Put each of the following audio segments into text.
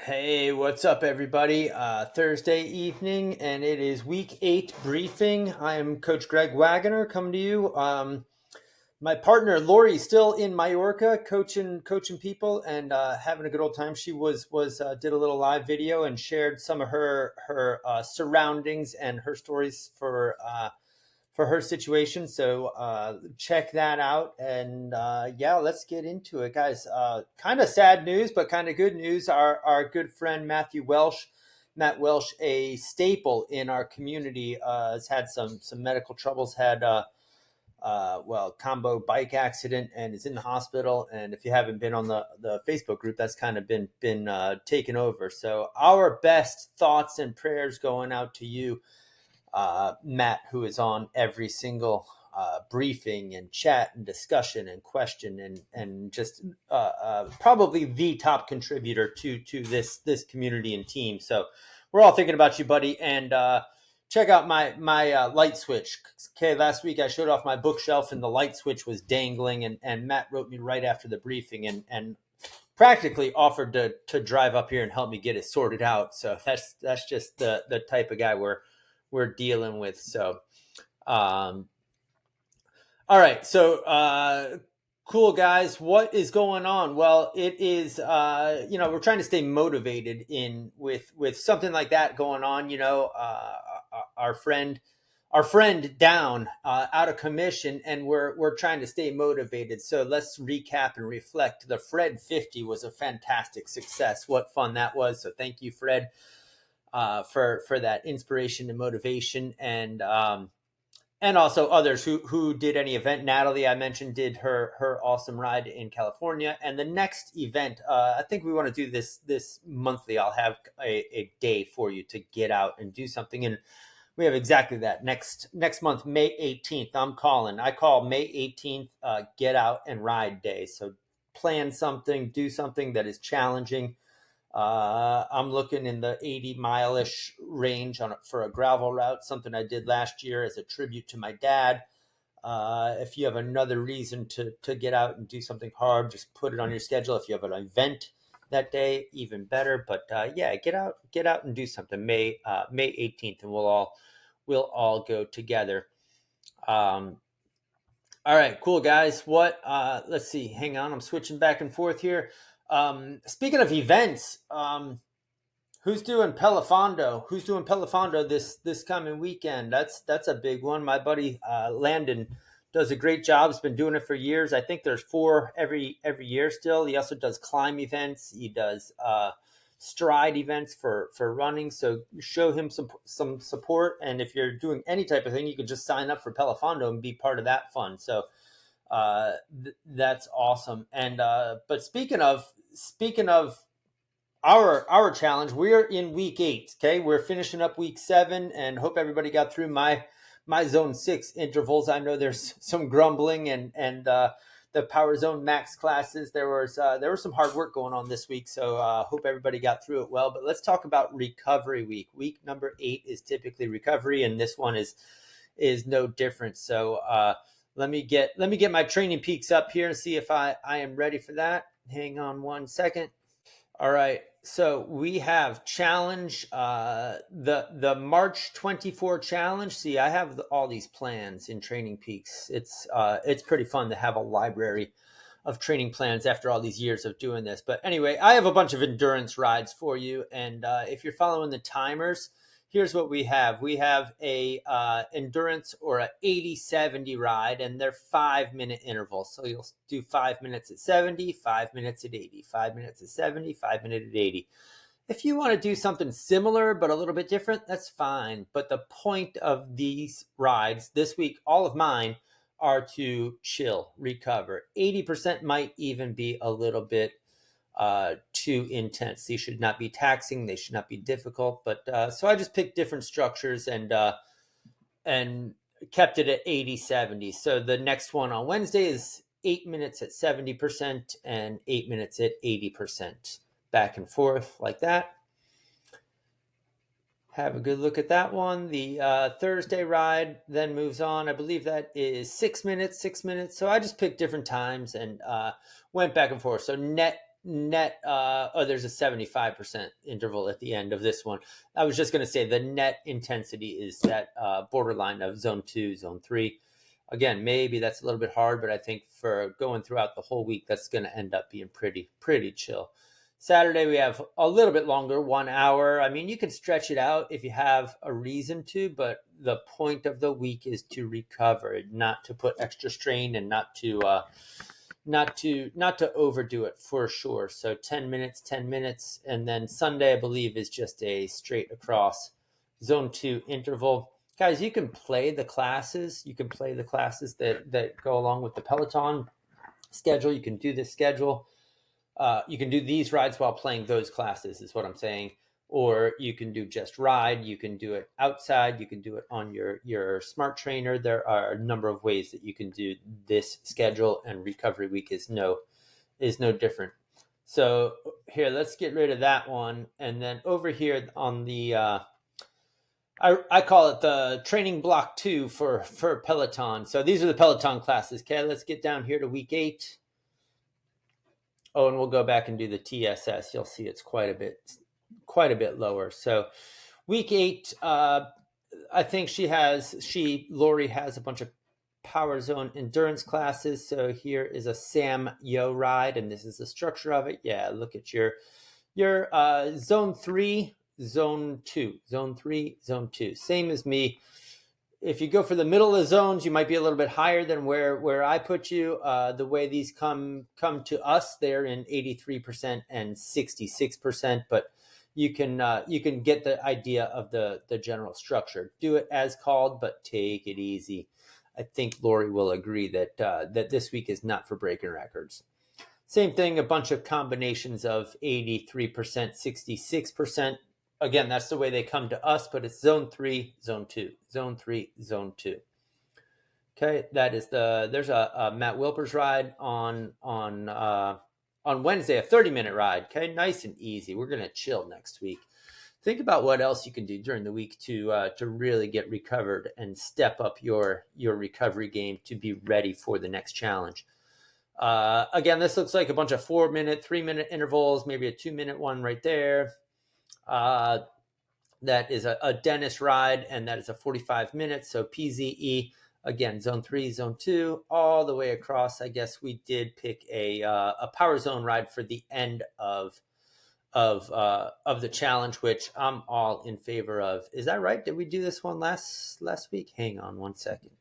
Hey, what's up, everybody? Thursday evening, and it is week 8 briefing. I am Coach Greg Wagoner coming to you. My partner Lori still in Mallorca, coaching people and having a good old time. She was did a little live video and shared some of her surroundings and her stories for her situation. So check that out. And yeah, let's get into it, guys. Kind of sad news, but kind of good news. Our good friend Matt Welsh, a staple in our community, has had some medical troubles. Had combo bike accident and is in the hospital. And if you haven't been on the Facebook group, that's kind of been taken over. So our best thoughts and prayers going out to you, Matt, who is on every single briefing and chat and discussion and question and just probably the top contributor to this community and team. So we're all thinking about you, buddy. And check out my light switch. Okay, last week I showed off my bookshelf and the light switch was dangling, and Matt wrote me right after the briefing and practically offered to drive up here and help me get it sorted out. So that's just the type of guy we're dealing with. So, all right. So, cool guys. What is going on? Well, it is, we're trying to stay motivated with something like that going on. Our friend down, out of commission, and we're trying to stay motivated. So let's recap and reflect. The Fred 50 was a fantastic success. What fun that was. So thank you, Fred, for that inspiration and motivation, and also others who did any event. Natalie, I mentioned, did her awesome ride in California, and the next event, I think we want to do this monthly. I'll have a day for you to get out and do something, and we have exactly that next month, May 18th. I call May 18th get out and ride day. So plan something, do something that is challenging. I'm looking in the 80-mile-ish range for a gravel route, something I did last year as a tribute to my dad. If you have another reason to get out and do something hard, just put it on your schedule. If you have an event that day, even better. But yeah, get out and do something. May 18th, and we'll all go together. All right, cool guys. Let's see. Hang on, I'm switching back and forth here. Speaking of events, who's doing Pelafondo? Who's doing Pelafondo this coming weekend? That's a big one. My buddy Landon does a great job. He's been doing it for years. I think there's 4 every year still. He also does climb events. He does stride events for running. So show him some support. And if you're doing any type of thing, you can just sign up for Pelafondo and be part of that fun. So that's awesome. And but speaking of our challenge, we're in week 8. Okay, we're finishing up week 7, and hope everybody got through my zone 6 intervals. I know there's some grumbling and the Power Zone Max classes. There was some hard work going on this week, so hope everybody got through it well. But let's talk about recovery week. Week number 8 is typically recovery, and this one is no different. So let me get my training peaks up here and see if I am ready for that. Hang on 1 second. All right, so we have challenge, the March 24 challenge. See, I have all these plans in Training Peaks. It's pretty fun to have a library of training plans after all these years of doing this. But anyway, I have a bunch of endurance rides for you, and if you're following the timers, here's what we have. We have a endurance or a 80-70 ride, and they're 5-minute intervals. So you'll do 5 minutes at 70, 5 minutes at 80, 5 minutes at 70, 5 minutes at 80. If you want to do something similar but a little bit different, that's fine. But the point of these rides this week, all of mine, are to chill, recover. 80% might even be a little bit too intense. These should not be taxing. They should not be difficult. But so I just picked different structures and kept it at 80-70. So the next one on Wednesday is 8 minutes at 70% and 8 minutes at 80%. Back and forth like that. Have a good look at that one. The Thursday ride then moves on. I believe that is 6 minutes. So I just picked different times and went back and forth. So net net there's a 75% interval at the end of this one. I was just going to say the net intensity is that borderline of zone 2, zone 3. Again, maybe that's a little bit hard, but I think for going throughout the whole week, that's going to end up being pretty chill. Saturday, we have a little bit longer, 1 hour. I mean, you can stretch it out if you have a reason to, but the point of the week is to recover, not to put extra strain and not to overdo it for sure. So 10 minutes. And then Sunday, I believe, is just a straight across zone 2 interval. Guys, you can play the classes. You can play the classes that go along with the Peloton schedule. You can do this schedule. You can do these rides while playing those classes is what I'm saying. Or you can do just ride. You can do it outside. You can do it on your smart trainer. There are a number of ways that you can do this schedule, and recovery week is no different. So here, let's get rid of that one. And then over here on the, I call it the training block 2 for Peloton. So these are the Peloton classes. Okay, let's get down here to week 8. Oh, and we'll go back and do the TSS. You'll see it's quite a bit lower. So week 8, I think Lori has a bunch of Power Zone endurance classes. So here is a Sam Yo ride, and this is the structure of it. Yeah, look at your zone 3, zone 2, zone 3, zone 2. Same as me. If you go for the middle of the zones, you might be a little bit higher than where I put you. The way these come to us, they're in 83% and 66%, but you can get the idea of the general structure. Do it as called, but take it easy. I think Lori will agree that this week is not for breaking records. Same thing, a bunch of combinations of 83%, 66%. Again, that's the way they come to us, but it's zone 3, zone 2, zone 3, zone 2. Okay, there's a Matt Wilpers ride on Wednesday, a 30-minute ride. Okay, nice and easy. We're gonna chill next week. Think about what else you can do during the week to really get recovered and step up your recovery game to be ready for the next challenge. Again, this looks like a bunch of 4-minute, 3-minute intervals, maybe a 2-minute one right there. That is a Dennis ride, and that is a 45 minutes. So PZE, again, zone 3, zone 2, all the way across. I guess we did pick a Power Zone ride for the end of the challenge, which I'm all in favor of. Is that right? Did we do this one last week? Hang on one second.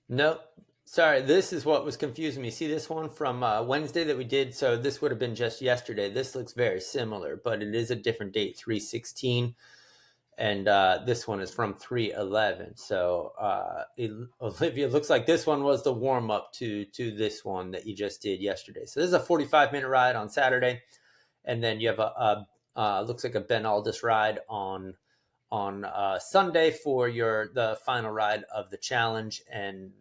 No, sorry. This is what was confusing me. See this one from Wednesday that we did? So this would have been just yesterday. This looks very similar, but it is a different date, 3/16. And this one is from 3/11. So Olivia, looks like this one was the warm up to this one that you just did yesterday. So this is a 45-minute ride on Saturday. And then you have looks like a Ben Aldis ride on Sunday for the final ride of the challenge, and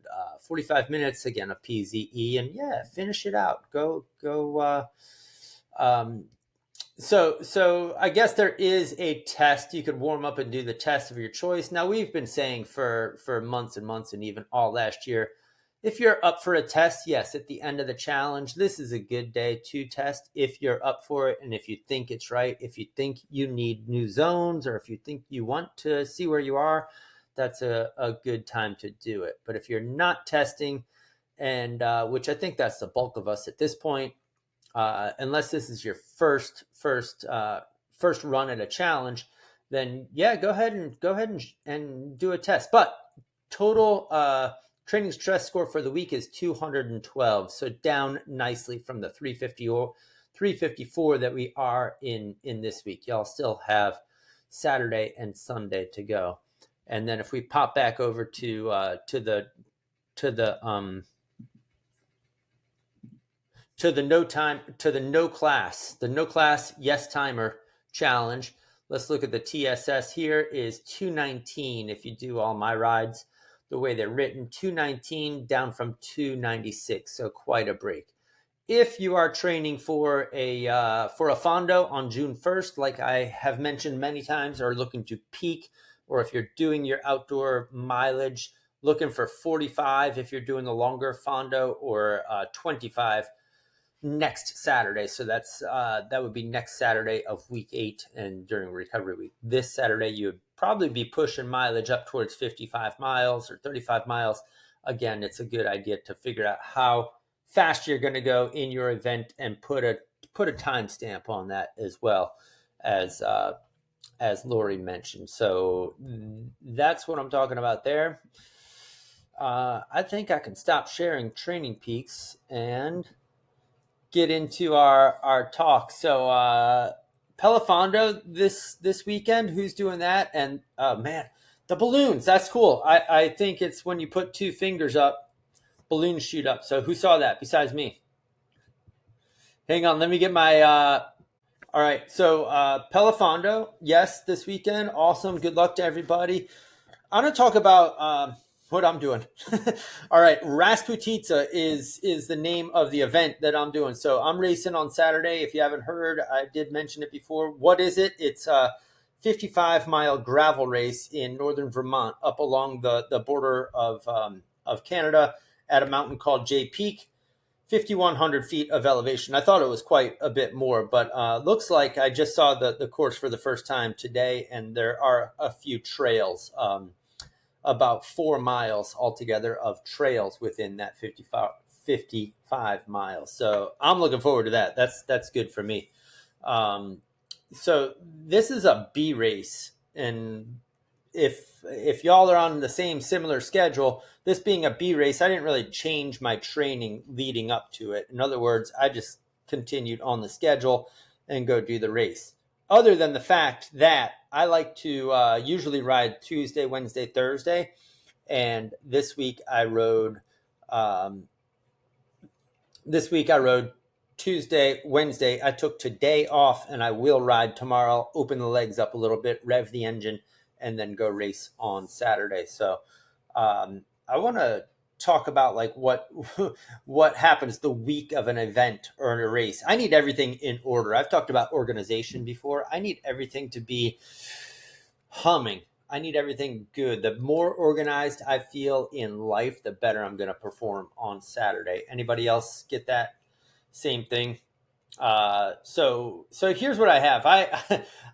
45 minutes again, a PZE, and yeah, finish it out. Go. So I guess there is a test. You could warm up and do the test of your choice. Now, we've been saying for months and months and even all last year, if you're up for a test, yes, at the end of the challenge, this is a good day to test if you're up for it and if you think it's right. If you think you need new zones, or if you think you want to see where you are, that's a good time to do it. But if you're not testing, and which I think that's the bulk of us at this point, unless this is your first run at a challenge, then yeah, go ahead and do a test. But total training stress score for the week is 212, so down nicely from the 354 that we are in this week. Y'all still have Saturday and Sunday to go, and then if we pop back over to the no class yes timer challenge. Let's look at the TSS. Here is 219 if you do all my rides the way they're written, 219 down from 296, so quite a break. If you are training for a fondo on June 1st, like I have mentioned many times, or looking to peak, or if you're doing your outdoor mileage, looking for 45 if you're doing the longer fondo, or 25 next Saturday. So that would be next Saturday of week 8 and during recovery week. This Saturday, you would probably be pushing mileage up towards 55 miles or 35 miles. Again, it's a good idea to figure out how fast you're going to go in your event and put a timestamp on that as well as Lori mentioned. So that's what I'm talking about there. I think I can stop sharing Training Peaks and get into our talk. So Pelafondo this weekend, who's doing that? And man, the balloons, that's cool. I think it's when you put two fingers up, balloons shoot up. So who saw that besides me? Hang on, let me get my all right. So Pelafondo, yes, this weekend. Awesome. Good luck to everybody. I'm going to talk about what I'm doing. All right, Rasputitsa is the name of the event that I'm doing. So I'm racing on Saturday. If you haven't heard, I did mention it before. What is it? It's a 55-mile gravel race in northern Vermont, up along the border of Canada, at a mountain called Jay Peak. 5,100 feet of elevation. I thought it was quite a bit more, but looks like I just saw the course for the first time today, and there are a few trails, about 4 miles altogether of trails within that 55 miles. So I'm looking forward to that. That's good for me. So this is a B race, and if y'all are on the same similar schedule, this being a B race, I didn't really change my training leading up to it. In other words, I just continued on the schedule and go do the race. Other than the fact that I like to usually ride Tuesday, Wednesday, Thursday, and this week I rode Tuesday, Wednesday. I took today off, and I will ride tomorrow, open the legs up a little bit, rev the engine, and then go race on Saturday. So I want to talk about like what happens the week of an event or a race. I need everything in order. I've talked about organization before. I need everything to be humming. I need everything good. The more organized I feel in life, the better I'm going to perform on Saturday. Anybody else get that same thing? So here's what I have.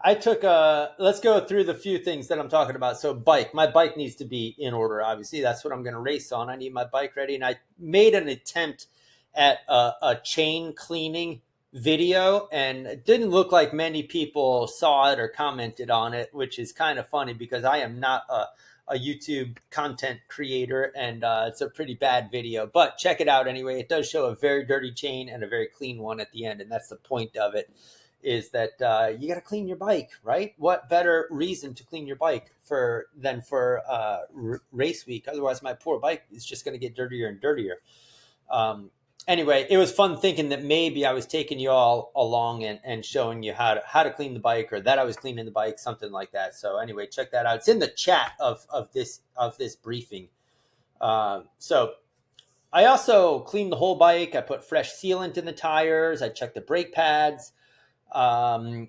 I took let's go through the few things that I'm talking about. So my bike needs to be in order. Obviously, that's what I'm going to race on. I need my bike ready, and I made an attempt at a chain cleaning video, and it didn't look like many people saw it or commented on it, which is kind of funny because I am not a YouTube content creator, and it's a pretty bad video, but check it out anyway. It does show a very dirty chain and a very clean one at the end, and that's the point of it, is that you got to clean your bike, right? What better reason to clean your bike than for race week? Otherwise, my poor bike is just going to get dirtier and dirtier. Anyway, it was fun thinking that maybe I was taking you all along and showing you how to clean the bike, or that I was cleaning the bike, something like that. So anyway, check that out. It's in the chat of this briefing. So I also cleaned the whole bike. I put fresh sealant in the tires. I checked the brake pads. I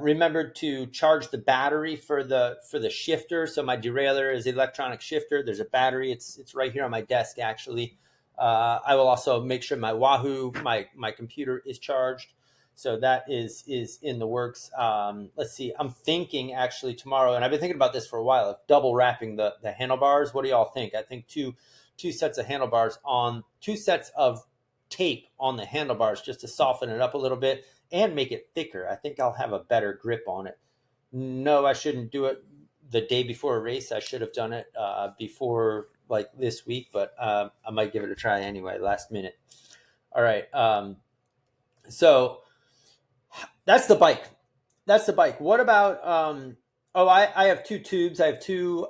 remembered to charge the battery for the shifter. So my derailleur is electronic shifter. There's a battery. It's right here on my desk, actually. I will also make sure my Wahoo, my computer, is charged. So that is in the works. Let's see. I'm thinking actually tomorrow, and I've been thinking about this for a while, of double wrapping the handlebars. What do y'all think? I think two sets of handlebars on 2 sets of tape on the handlebars, just to soften it up a little bit and make it thicker. I think I'll have a better grip on it. No, I shouldn't do it the day before a race. I should have done it before, like, this week, but I might give it a try anyway, last minute. All right. So that's the bike. What about, I have 2 tubes. I have 2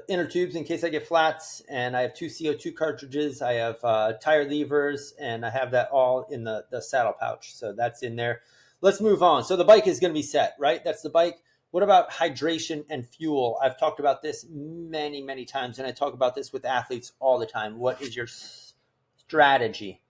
inner tubes in case I get flats, and I have 2 CO2 cartridges. I have tire levers, and I have that all in the saddle pouch. So that's in there. Let's move on. So the bike is going to be set, right? That's the bike. What about hydration and fuel? I've talked about this many, many times, and I talk about this with athletes all the time. What is your strategy?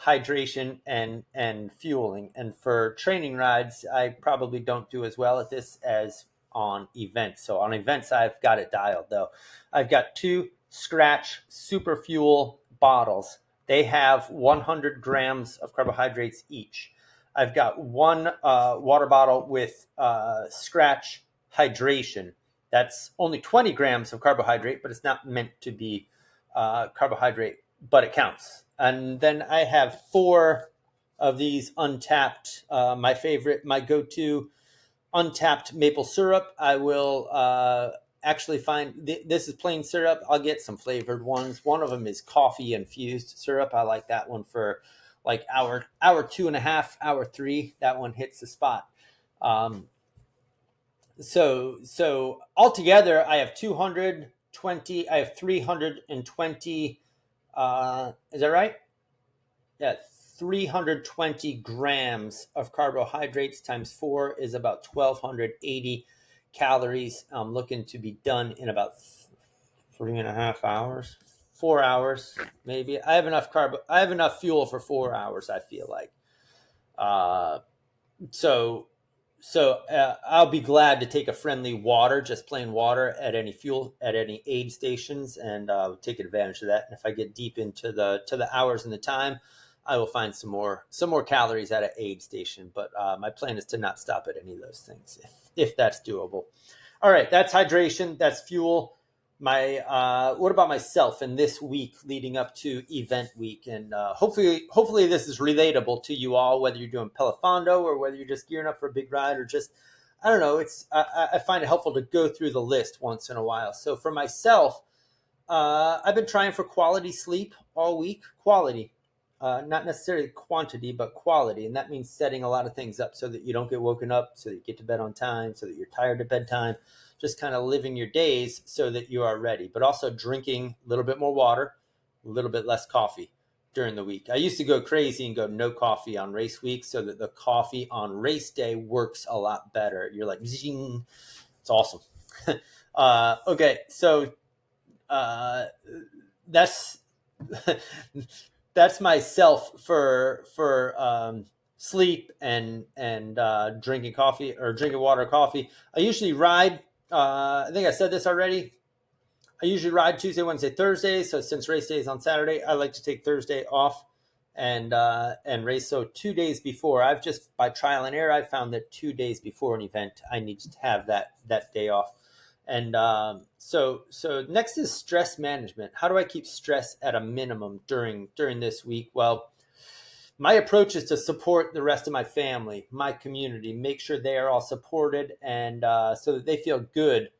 Hydration and fueling. And for training rides, I probably don't do as well at this as on events. So on events, I've got it dialed, though. I've got 2 Scratch Super Fuel bottles. They have 100 grams of carbohydrates each. I've got one water bottle with Scratch Hydration. That's only 20 grams of carbohydrate, but it's not meant to be carbohydrate, but it counts. And then I have 4 of these untapped, my favorite, my go-to untapped maple syrup. I will actually find this is plain syrup. I'll get some flavored ones. One of them is coffee infused syrup. I like that one for like hour 2.5, hour 3. That one hits the spot. So altogether, I have 220. I have 320. Is that right? Yeah, 320 grams of carbohydrates times 4 is about 1,280 calories. I'm looking to be done in about 3.5 hours, 4 hours, maybe. I have enough fuel for 4 hours, I feel like. Uh, so I'll be glad to take a friendly water, just plain water, at any aid stations, and take advantage of that. And if I get deep into the hours and the time, I will find some more calories at an aid station. But my plan is to not stop at any of those things, if that's doable. All right, that's hydration, that's fuel. What about myself in this week leading up to event week? And hopefully this is relatable to you all, whether you're doing Pelafondo or whether you're just gearing up for a big ride, or just, I don't know. I find it helpful to go through the list once in a while. So for myself, I've been trying for quality sleep all week. Quality, not necessarily quantity, but quality. And that means setting a lot of things up so that you don't get woken up, so that you get to bed on time, so that you're tired at bedtime. Just kind of living your days so that you are ready, but also drinking a little bit more water, a little bit less coffee during the week. I used to go crazy and go no coffee on race week, so that the coffee on race day works a lot better. You're like, zing. It's awesome. Okay, so that's that's myself for sleep and drinking coffee, or drinking water or coffee. I usually ride. I think I said this already. I usually ride Tuesday, Wednesday, Thursday. So since race day is on Saturday, I like to take Thursday off and race. So 2 days before, I've just, by trial and error, I found that 2 days before an event, I need to have that day off. And so next is stress management. How do I keep stress at a minimum during this week? Well, my approach is to support the rest of my family, my community, make sure they are all supported, and so that they feel good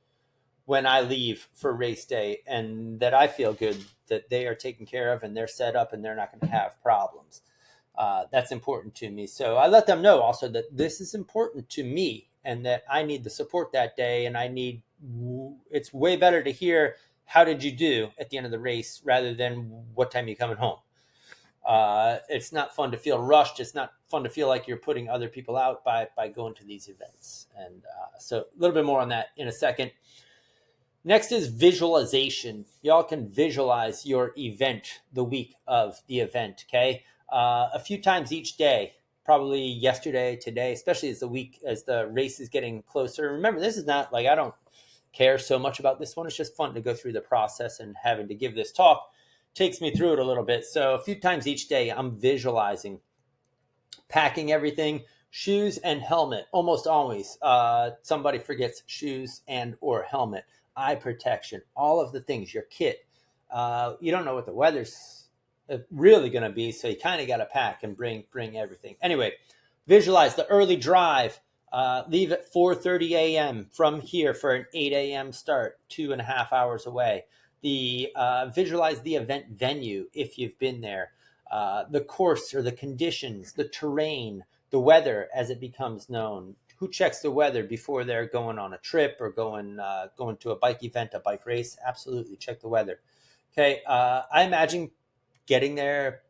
when I leave for race day, and that I feel good that they are taken care of and they're set up and they're not going to have problems. That's important to me. So I let them know also that this is important to me and that I need the support that day. And it's way better to hear, how did you do at the end of the race, rather than what time you coming home. It's not fun to feel rushed. It's not fun to feel like you're putting other people out by going to these events. And so a little bit more on that in a second. Next is visualization. Y'all can visualize your event the week of the event, okay? A few times each day, probably yesterday, today, especially as the race is getting closer. Remember, this is not like, I don't care so much about this one. It's just fun to go through the process, and having to give this talk takes me through it a little bit. So a few times each day, I'm visualizing, packing everything, shoes and helmet. Almost always, somebody forgets shoes and or helmet, eye protection, all of the things, your kit. You don't know what the weather's really going to be, so you kind of got to pack and bring everything. Anyway, visualize the early drive. Leave at 4:30 a.m. from here for an 8 a.m. start, 2.5 hours away. Visualize the event venue if you've been there, the course or the conditions, the terrain, the weather as it becomes known. Who checks the weather before they're going on a trip or going to a bike event, a bike race? Absolutely, check the weather. Okay, I imagine getting there,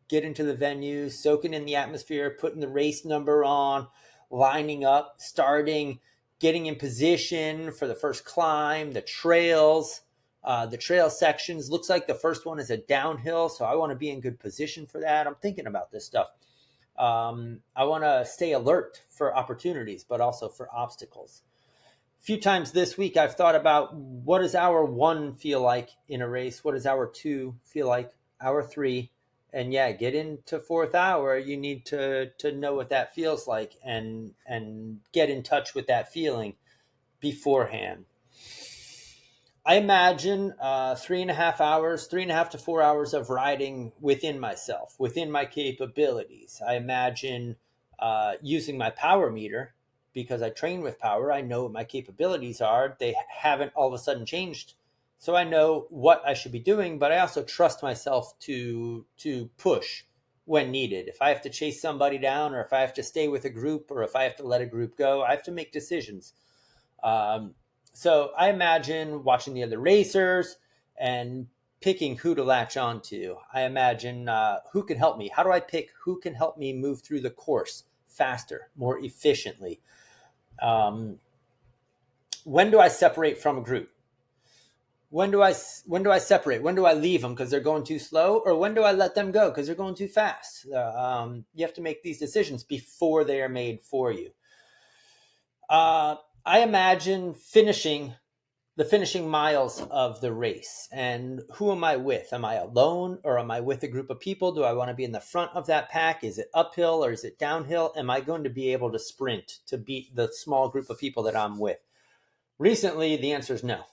get into the venue, soaking in the atmosphere, putting the race number on, lining up, starting, getting in position for the first climb, the trails. The trail sections, looks like the first one is a downhill, so I want to be in good position for that. I'm thinking about this stuff. I want to stay alert for opportunities, but also for obstacles. A few times this week, I've thought about, what does hour 1 feel like in a race? What does hour 2 feel like? Hour 3, and yeah, get into fourth hour. You need to know what that feels like, and get in touch with that feeling beforehand. I imagine 3.5 hours, 3.5 to 4 hours of riding within myself, within my capabilities. I imagine using my power meter because I train with power. I know what my capabilities are. They haven't all of a sudden changed. So I know what I should be doing, but I also trust myself to push when needed. If I have to chase somebody down, or if I have to stay with a group, or if I have to let a group go, I have to make decisions. Um, so I imagine watching the other racers and picking who to latch onto. I imagine who can help me. How do I pick who can help me move through the course faster, more efficiently? Um, when do I separate from a group? When do I separate? When do I leave them because they're going too slow, or when do I let them go because they're going too fast? You have to make these decisions before they are made for you. I imagine the finishing miles of the race, and who am I with? Am I alone, or am I with a group of people? Do I want to be in the front of that pack? Is it uphill or is it downhill? Am I going to be able to sprint to beat the small group of people that I'm with? Recently, the answer is no.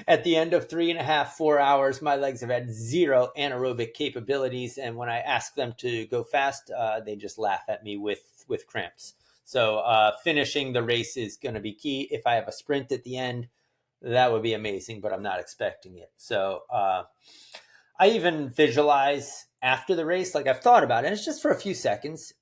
At the end of 3.5, 4 hours, my legs have had zero anaerobic capabilities, and when I ask them to go fast, they just laugh at me with cramps. So finishing the race is going to be key. If I have a sprint at the end, that would be amazing, but I'm not expecting it. So I even visualize after the race, like I've thought about it, and it's just for a few seconds.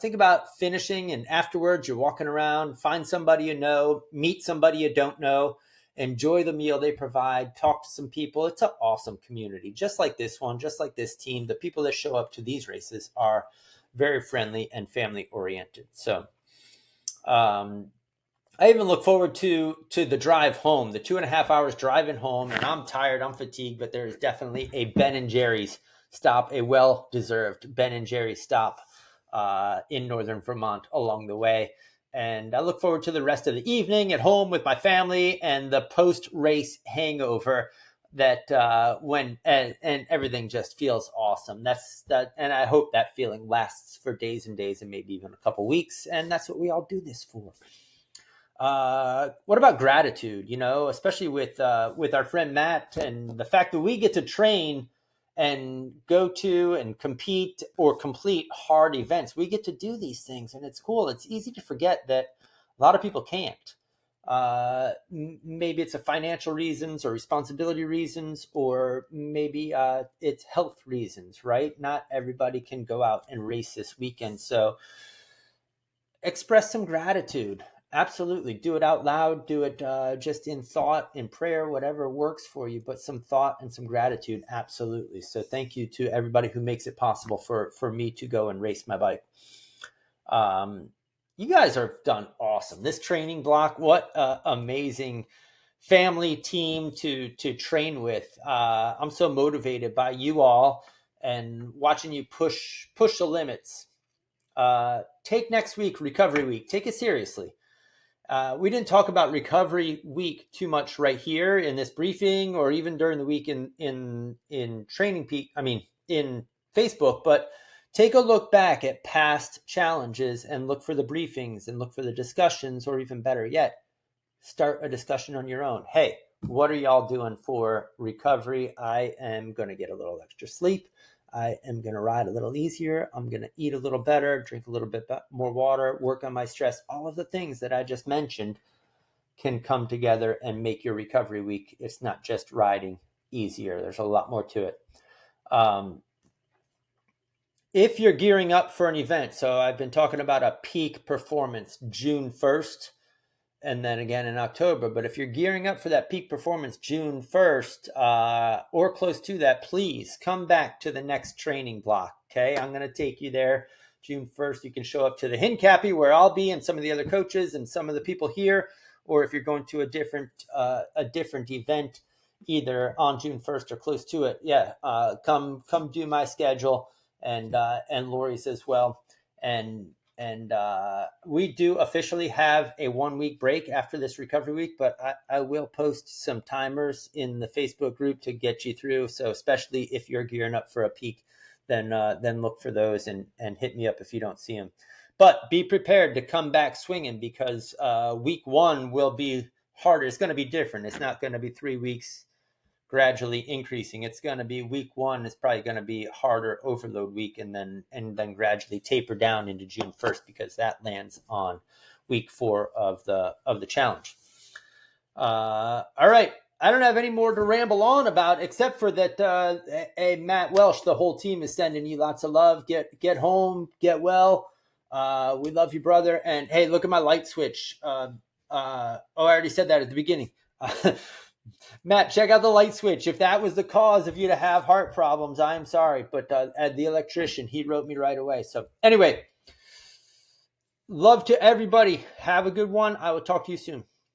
Think about finishing, and afterwards you're walking around, find somebody you know, meet somebody you don't know, enjoy the meal they provide, talk to some people. It's an awesome community, just like this one, just like this team. The people that show up to these races are very friendly and family oriented. So I even look forward to the drive home, the 2.5 hours driving home, and I'm tired, I'm fatigued, but there is definitely a Ben and Jerry's stop, a well-deserved Ben and Jerry's stop in northern Vermont along the way. And I look forward to the rest of the evening at home with my family and the post-race hangover that and everything just feels awesome. And I hope that feeling lasts for days and days and maybe even a couple weeks. And that's what we all do this for. What about gratitude? Especially with our friend Matt, and the fact that we get to train and go to and compete or complete hard events. We get to do these things, and it's cool. It's easy to forget that a lot of people can't. Maybe it's a financial reasons or responsibility reasons, or maybe it's health reasons, right? Not everybody can go out and race this weekend. So express some gratitude. Absolutely. Do it out loud. Do it just in thought, in prayer, whatever works for you, but some thought and some gratitude. Absolutely. So thank you to everybody who makes it possible for me to go and race my bike. You guys are done awesome. This training block, what amazing family team to train with. I'm so motivated by you all and watching you push the limits. Take next week, recovery week. Take it seriously. We didn't talk about recovery week too much right here in this briefing, or even during the week in training peak. In Facebook, but take a look back at past challenges and look for the briefings and look for the discussions, or even better yet, start a discussion on your own. Hey, what are y'all doing for recovery? I am going to get a little extra sleep. I am going to ride a little easier. I'm going to eat a little better, drink a little bit more water, work on my stress. All of the things that I just mentioned can come together and make your recovery week. It's not just riding easier. There's a lot more to it. If you're gearing up for an event, so I've been talking about a peak performance June 1st, and then again in October. But if you're gearing up for that peak performance June 1st or close to that, please come back to the next training block. Okay, I'm going to take you there June 1st. You can show up to the Hincappy where I'll be, and some of the other coaches and some of the people here. Or if you're going to a different event, either on June 1st or close to it, come do my schedule and Lori's as well. And we do officially have a 1 week break after this recovery week, but I will post some timers in the Facebook group to get you through. So especially if you're gearing up for a peak, then look for those and hit me up if you don't see them. But be prepared to come back swinging, because week 1 will be harder. It's going to be different. It's not going to be 3 weeks gradually increasing. It's going to be week 1 is probably going to be harder overload week, and then gradually taper down into June 1st, because that lands on week 4 of the challenge. All right. I don't have any more to ramble on about, except for that, hey, Matt Welsh, the whole team is sending you lots of love. Get home, get well. We love you, brother. And hey, look at my light switch. I already said that at the beginning. Matt, check out the light switch. If that was the cause of you to have heart problems, I am sorry. But the electrician, he wrote me right away. So anyway, love to everybody. Have a good one. I will talk to you soon.